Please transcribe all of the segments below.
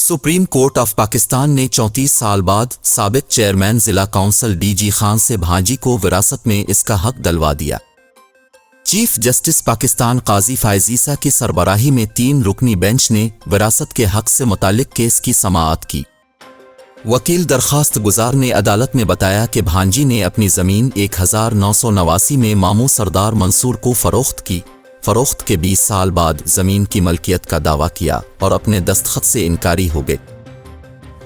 Supreme court of Pakistan ने 34 साल बाद साबिक चेयरमैन जिला काउंसिल डीजी खान से भांजी को विरासत में इसका हक दिलवा दिया। चीफ जस्टिस पाकिस्तान काजी फायज ईसा की सरबराही में 3 रुकनी बेंच ने विरासत के हक से मुतालिक केस की समाअत की। वकील दरखास्त गुजार ने अदालत में बताया कि भांजी ने अपनी ज़मीन 1989 में मामू सरदार मंसूर को फ़रोख्त की। फ़रोख्त के 20 साल बाद ज़मीन की मलकियत का दावा किया और अपने दस्तखत से इनकारी हो गए।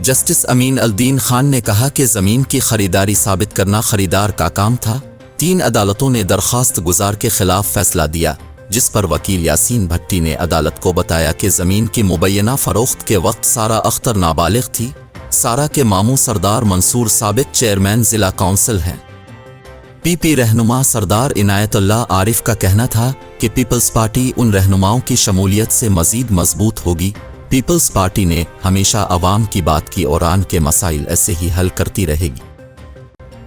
जस्टिस अमीन अल-दीन खान ने कहा कि ज़मीन की खरीदारी साबित करना खरीदार का काम था। 3 अदालतों ने दरखास्त गुजार के खिलाफ फैसला दिया, जिस पर वकील यासीन भट्टी ने अदालत को बताया कि ज़मीन की मुबैना फ़रोख्त के वक्त सारा अख्तर नाबालिग थी। सारा के मामू सरदार मंसूर साबिक चेयरमैन ज़िला काउंसिल हैं। पीपी रहनुमा सरदार इनायतुल्लाह आरिफ का कहना था कि पीपल्स पार्टी उन रहनुमाओं की शमूलियत से मज़ीद मजबूत होगी। पीपल्स पार्टी ने हमेशा अवाम की बात की और आन के मसाइल ऐसे ही हल करती रहेगी।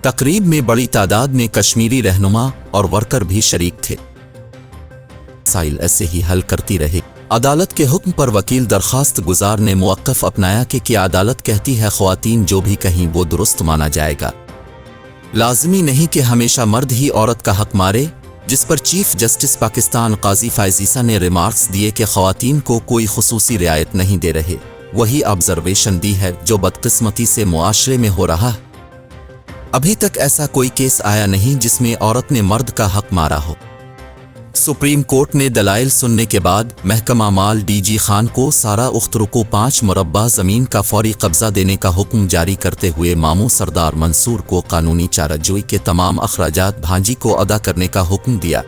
तकरीब में बड़ी तादाद में कश्मीरी रहनुमा और वर्कर भी शरीक थे। मसाइल ऐसे ही हल करती रहेगी। अदालत के हुक्म पर वकील दरखास्त गुजार ने मुवक्कफ अपनाया कि क्या अदालत कहती है ख्वातीन जो भी कहीं वो दुरुस्त माना जाएगा। लाजमी नहीं कि हमेशा मर्द ही औरत का हक मारे, जिस पर चीफ जस्टिस पाकिस्तान काजी फायज ईसा ने रिमार्क्स दिए कि ख्वातीन को कोई खुसूसी रियायत नहीं दे रहे। वही ऑब्जर्वेशन दी है जो बदकिस्मती से मुआशरे में हो रहा है। अभी तक ऐसा कोई केस आया नहीं जिसमें औरत ने मर्द का हक मारा हो। सुप्रीम कोर्ट ने दलाइल सुनने के बाद महकमा माल डीजी खान को सारा उख्तरू को 5 मुरब्बा ज़मीन का फौरी कब्जा देने का हुक्म जारी करते हुए मामू सरदार मंसूर को कानूनी चाराजोई के तमाम अखराजात भांजी को अदा करने का हुक्म दिया।